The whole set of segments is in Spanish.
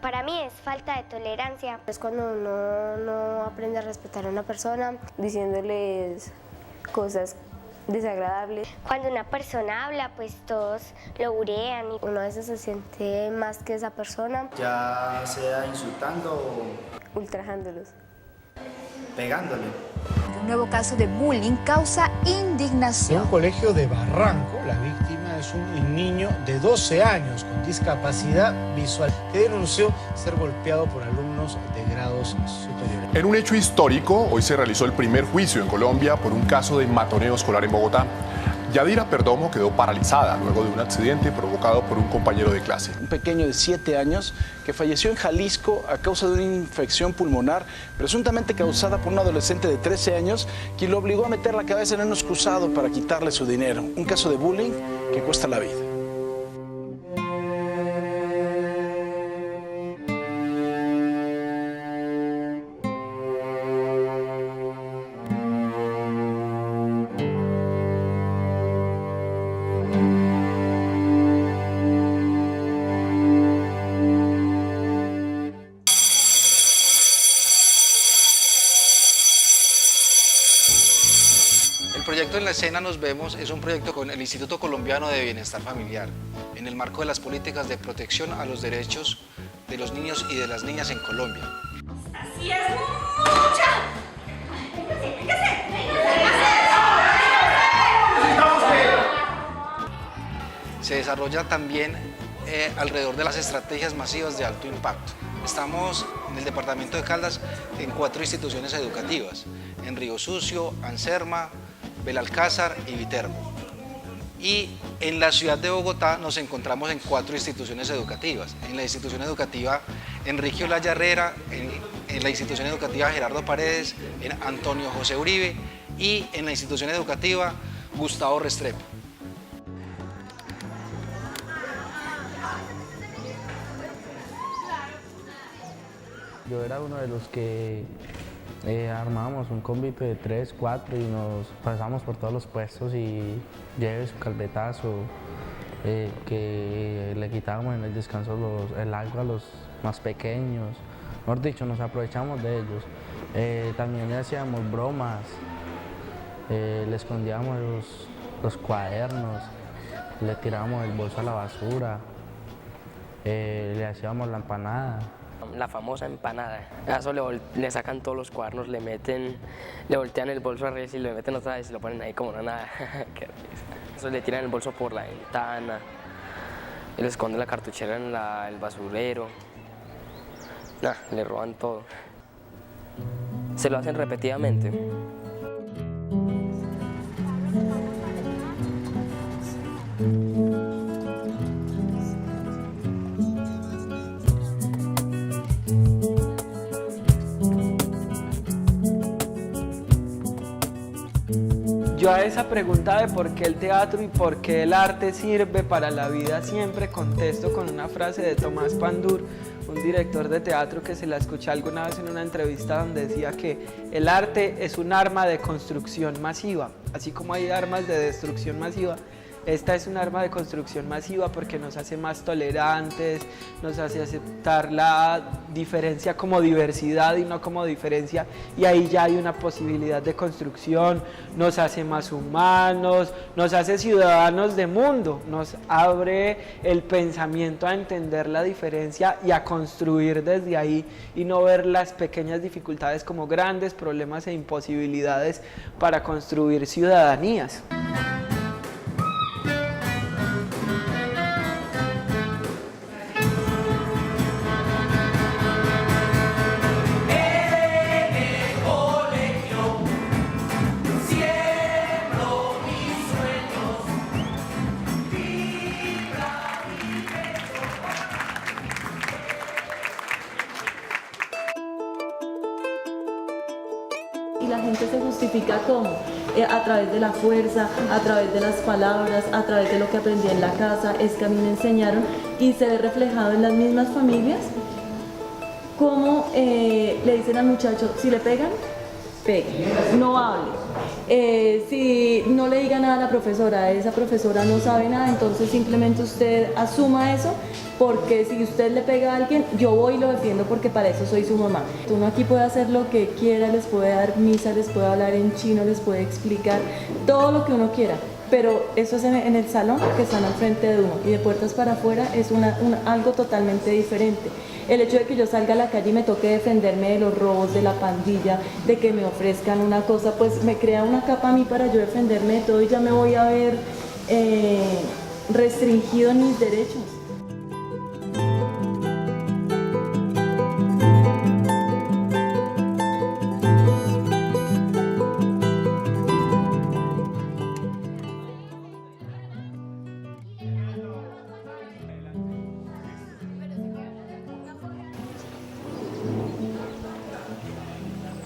Para mí es falta de tolerancia. Es cuando uno no aprende a respetar a una persona, diciéndoles cosas desagradables. Cuando una persona habla, pues todos lo burean y uno a veces se siente más que esa persona. Ya sea insultando o ultrajándolos. pegándole. Un nuevo caso de bullying causa indignación. En un colegio de Barranco, la víctima es un niño de 12 años con discapacidad visual que denunció ser golpeado por alumnos de grados superiores. En un hecho histórico, hoy se realizó el primer juicio en Colombia por un caso de matoneo escolar en Bogotá. Yadira Perdomo quedó paralizada luego de un accidente provocado por un compañero de clase. Un pequeño de 7 años que falleció en Jalisco a causa de una infección pulmonar presuntamente causada por un adolescente de 13 años quien lo obligó a meter la cabeza en un excusado para quitarle su dinero. Un caso de bullying que cuesta la vida. El proyecto En la Escena Nos Vemos es un proyecto con el Instituto Colombiano de Bienestar Familiar, en el marco de las políticas de protección a los derechos de los niños y de las niñas en Colombia. ¡Así es mucha! Se desarrolla también alrededor de las estrategias masivas de alto impacto. Estamos en el departamento de Caldas en 4 instituciones educativas, en Río Sucio, Anserma, Belalcázar y Viterbo. Y en la ciudad de Bogotá nos encontramos en 4 instituciones educativas. En la institución educativa Enrique Olaya Herrera, en la institución educativa Gerardo Paredes, en Antonio José Uribe y en la institución educativa Gustavo Restrepo. Yo era uno de los que armábamos un convite de 3, 4 y nos pasamos por todos los puestos y lleve su calvetazo, que le quitábamos en el descanso el agua a los más pequeños. Mejor dicho, nos aprovechamos de ellos. También le hacíamos bromas, le escondíamos los cuadernos, le tirábamos el bolso a la basura, le hacíamos la empanada. La famosa empanada. A eso le sacan todos los cuadernos, le voltean el bolso a revés y le meten otra vez y lo ponen ahí como nada. Qué risa. Eso le tiran el bolso por la ventana, y le esconden la cartuchera en el basurero. Le roban todo. Se lo hacen repetidamente. Yo a esa pregunta de por qué el teatro y por qué el arte sirve para la vida siempre contesto con una frase de Tomás Pandur, un director de teatro que se la escuché alguna vez en una entrevista donde decía que el arte es un arma de construcción masiva, así como hay armas de destrucción masiva. Esta es un arma de construcción masiva porque nos hace más tolerantes, nos hace aceptar la diferencia como diversidad y no como diferencia, y ahí ya hay una posibilidad de construcción, nos hace más humanos, nos hace ciudadanos de mundo, nos abre el pensamiento a entender la diferencia y a construir desde ahí y no ver las pequeñas dificultades como grandes problemas e imposibilidades para construir ciudadanías. Y la gente se justifica ¿cómo? A través de la fuerza, a través de las palabras, a través de lo que aprendí en la casa, es que a mí me enseñaron y se ve reflejado en las mismas familias cómo le dicen al muchacho, si le pegan, pegue, no hable. Si no le diga nada a la profesora, esa profesora no sabe nada, entonces simplemente usted asuma eso, porque si usted le pega a alguien, yo voy y lo defiendo porque para eso soy su mamá. Uno aquí puede hacer lo que quiera, les puede dar misa, les puede hablar en chino, les puede explicar todo lo que uno quiera, pero eso es en el salón que están al frente de uno, y de puertas para afuera es algo totalmente diferente. El hecho de que yo salga a la calle y me toque defenderme de los robos, de la pandilla, de que me ofrezcan una cosa, pues me crea una capa a mí para yo defenderme de todo, y ya me voy a ver restringido en mis derechos.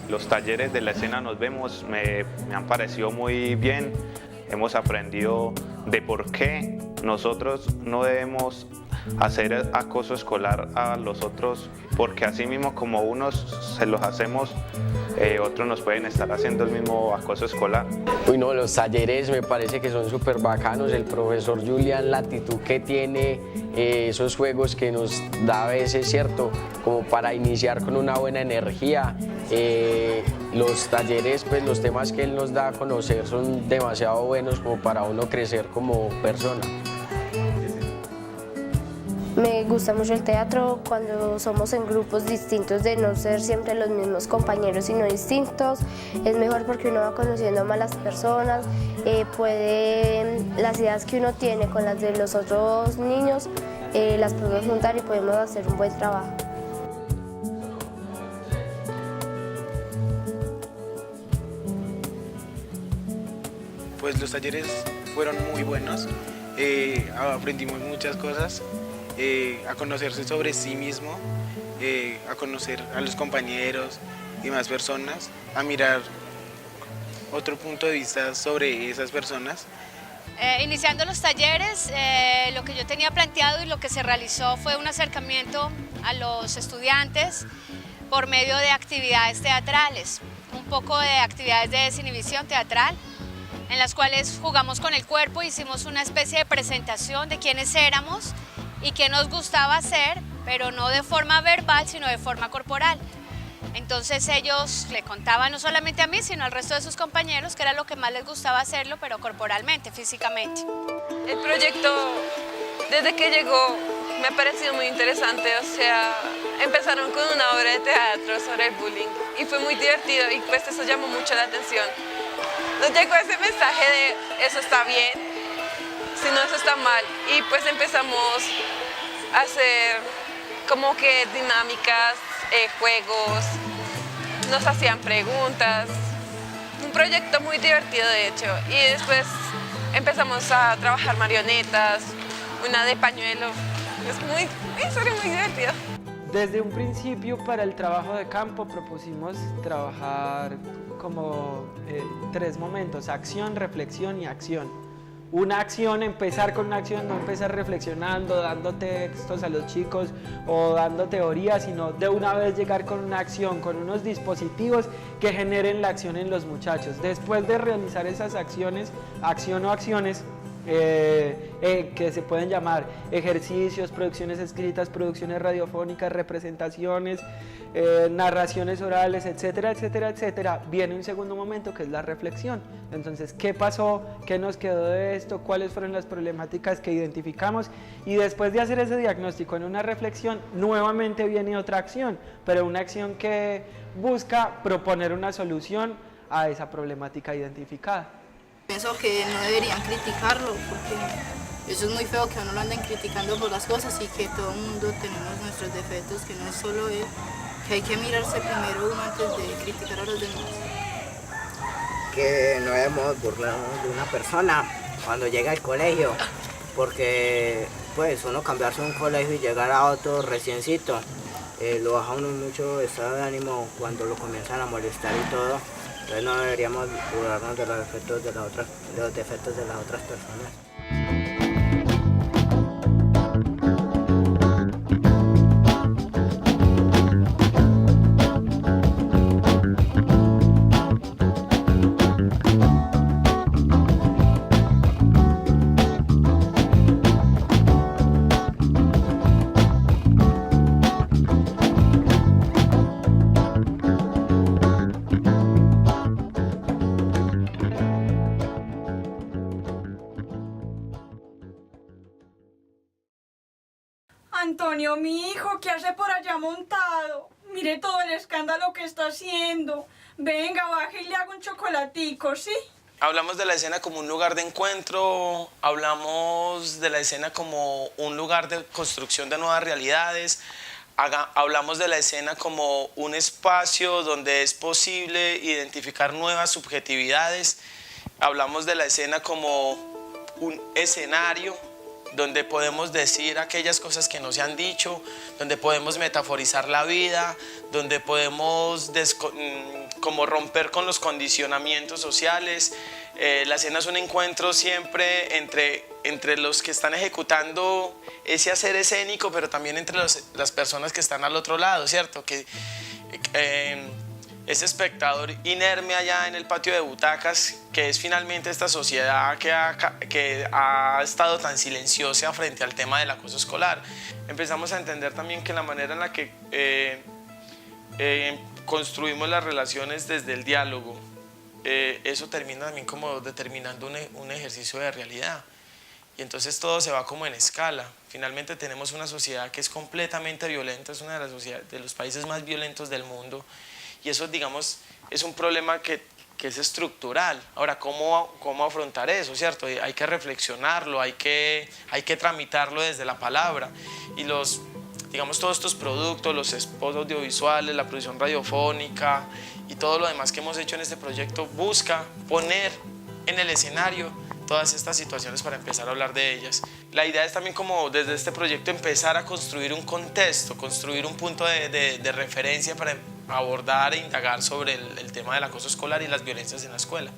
Los talleres de la escena Nos Vemos me han parecido muy bien. Hemos aprendido de por qué nosotros no debemos hacer acoso escolar a los otros, porque así mismo como unos se los hacemos, otros nos pueden estar haciendo el mismo acoso escolar. Uy, no, los talleres me parece que son súper bacanos. El profesor Julián, la actitud que tiene, esos juegos que nos da a veces, ¿cierto? Como para iniciar con una buena energía. Los talleres, pues los temas que él nos da a conocer son demasiado buenos como para uno crecer como persona. Me gusta mucho el teatro cuando somos en grupos distintos, de no ser siempre los mismos compañeros sino distintos. Es mejor porque uno va conociendo más las personas, las ideas que uno tiene con las de los otros niños las podemos juntar y podemos hacer un buen trabajo. Pues los talleres fueron muy buenos, aprendimos muchas cosas, a conocerse sobre sí mismo, a conocer a los compañeros y más personas, a mirar otro punto de vista sobre esas personas. Iniciando los talleres, lo que yo tenía planteado y lo que se realizó fue un acercamiento a los estudiantes por medio de actividades teatrales, un poco de actividades de desinhibición teatral, en las cuales jugamos con el cuerpo, hicimos una especie de presentación de quiénes éramos y qué nos gustaba hacer, pero no de forma verbal, sino de forma corporal. Entonces ellos le contaban no solamente a mí, sino al resto de sus compañeros, que era lo que más les gustaba hacerlo, pero corporalmente, físicamente. El proyecto, desde que llegó, me ha parecido muy interesante. O sea, empezaron con una obra de teatro sobre el bullying y fue muy divertido, y pues eso llamó mucho la atención. Nos llegó ese mensaje de eso está bien, si no eso está mal, y pues empezamos a hacer como que dinámicas, juegos, nos hacían preguntas, un proyecto muy divertido de hecho, y después empezamos a trabajar marionetas, una de pañuelo, es muy divertido. Desde un principio para el trabajo de campo propusimos trabajar como 3 momentos: acción, reflexión y acción. Una acción, empezar con una acción, no empezar reflexionando, dando textos a los chicos o dando teorías, sino de una vez llegar con una acción, con unos dispositivos que generen la acción en los muchachos. Después de realizar esas acciones, acción o acciones, que se pueden llamar ejercicios, producciones escritas, producciones radiofónicas, representaciones, narraciones orales, etcétera, etcétera, etcétera, viene un segundo momento que es la reflexión. Entonces, ¿qué pasó? ¿Qué nos quedó de esto? ¿Cuáles fueron las problemáticas que identificamos? Y después de hacer ese diagnóstico en una reflexión, nuevamente viene otra acción, pero una acción que busca proponer una solución a esa problemática identificada. Pienso que no deberían criticarlo, porque eso es muy feo que uno lo anden criticando por las cosas, y que todo el mundo tenemos nuestros defectos, que no es solo él, que hay que mirarse primero uno antes de criticar a los demás. Que no debemos burlarnos de una persona cuando llega al colegio, porque pues uno cambiarse de un colegio y llegar a otro reciencito, lo baja uno mucho estado de ánimo cuando lo comienzan a molestar y todo. Entonces no deberíamos burlarnos de los defectos de las otras personas. Antonio, mi hijo, ¿qué hace por allá montado? Mire todo el escándalo que está haciendo. Venga, baje y le hago un chocolatico, ¿sí? Hablamos de la escena como un lugar de encuentro, hablamos de la escena como un lugar de construcción de nuevas realidades, hablamos de la escena como un espacio donde es posible identificar nuevas subjetividades, hablamos de la escena como un escenario donde podemos decir aquellas cosas que no se han dicho, donde podemos metaforizar la vida, donde podemos como romper con los condicionamientos sociales. La escena es un encuentro siempre entre los que están ejecutando ese hacer escénico, pero también entre las personas que están al otro lado, ¿cierto? Que ese espectador inerme allá en el patio de butacas, que es finalmente esta sociedad que ha estado tan silenciosa frente al tema del acoso escolar. Empezamos a entender también que la manera en la que construimos las relaciones desde el diálogo, eso termina también como determinando un ejercicio de realidad. Y entonces todo se va como en escala. Finalmente tenemos una sociedad que es completamente violenta, es una de los países más violentos del mundo. Y eso, digamos, es un problema que es estructural. Ahora, ¿cómo afrontar eso, cierto? Hay que reflexionarlo, hay que tramitarlo desde la palabra. Y digamos, todos estos productos, los spots audiovisuales, la producción radiofónica y todo lo demás que hemos hecho en este proyecto busca poner en el escenario todas estas situaciones para empezar a hablar de ellas. La idea es también como desde este proyecto empezar a construir un contexto, construir un punto de referencia para abordar e indagar sobre el tema del acoso escolar y las violencias en la escuela.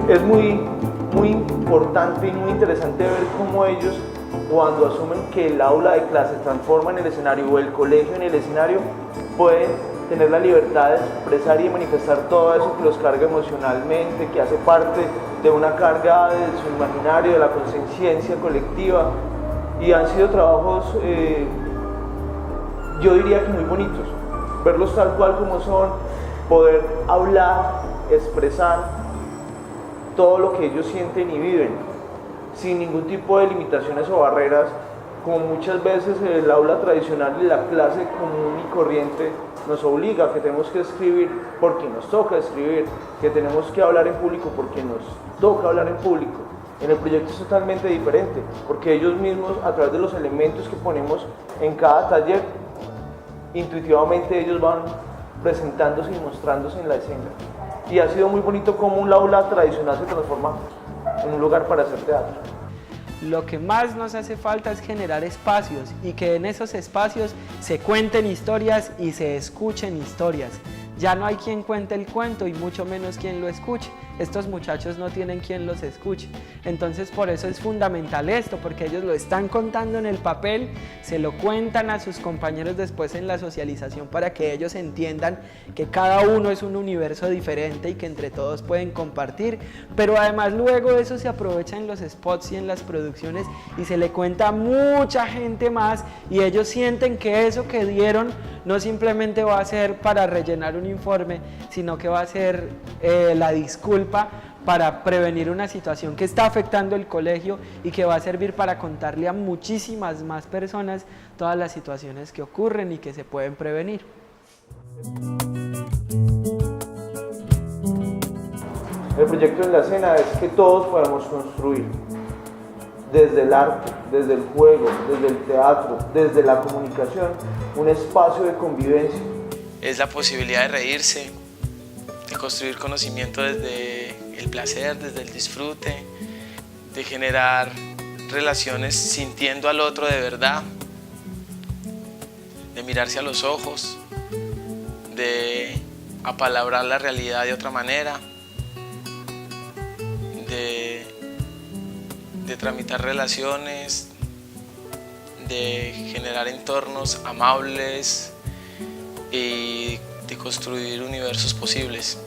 Es muy importante y muy interesante ver cómo ellos, cuando asumen que el aula de clase se transforma en el escenario o el colegio en el escenario, pueden tener la libertad de expresar y de manifestar todo eso que los carga emocionalmente, que hace parte de una carga de su imaginario, de la conciencia colectiva. Y han sido trabajos, yo diría que muy bonitos, verlos tal cual como son, poder hablar, expresar todo lo que ellos sienten y viven, sin ningún tipo de limitaciones o barreras, como muchas veces el aula tradicional y la clase común y corriente nos obliga, que tenemos que escribir porque nos toca escribir, que tenemos que hablar en público porque nos toca hablar en público. En el proyecto es totalmente diferente, porque ellos mismos, a través de los elementos que ponemos en cada taller, intuitivamente ellos van presentándose y mostrándose en la escena. Y ha sido muy bonito cómo un aula tradicional se transforma en un lugar para hacer teatro. Lo que más nos hace falta es generar espacios y que en esos espacios se cuenten historias y se escuchen historias. Ya no hay quien cuente el cuento y mucho menos quien lo escuche. estos muchachos no tienen quien los escuche. Entonces por eso es fundamental esto, porque ellos lo están contando en el papel, se lo cuentan a sus compañeros después en la socialización para que ellos entiendan que cada uno es un universo diferente y que entre todos pueden compartir, pero además luego eso se aprovecha en los spots y en las producciones y se le cuenta a mucha gente más y ellos sienten que eso que dieron no simplemente va a ser para rellenar un informe, sino que va a ser la disculpa para prevenir una situación que está afectando el colegio y que va a servir para contarle a muchísimas más personas todas las situaciones que ocurren y que se pueden prevenir. El proyecto en la escena es que todos podemos construir, desde el arte, desde el juego, desde el teatro, desde la comunicación, un espacio de convivencia. Es la posibilidad de reírse, de construir conocimiento desde el placer, desde el disfrute, de generar relaciones sintiendo al otro de verdad, de mirarse a los ojos, de apalabrar la realidad de otra manera, de tramitar relaciones, de generar entornos amables y de construir universos posibles.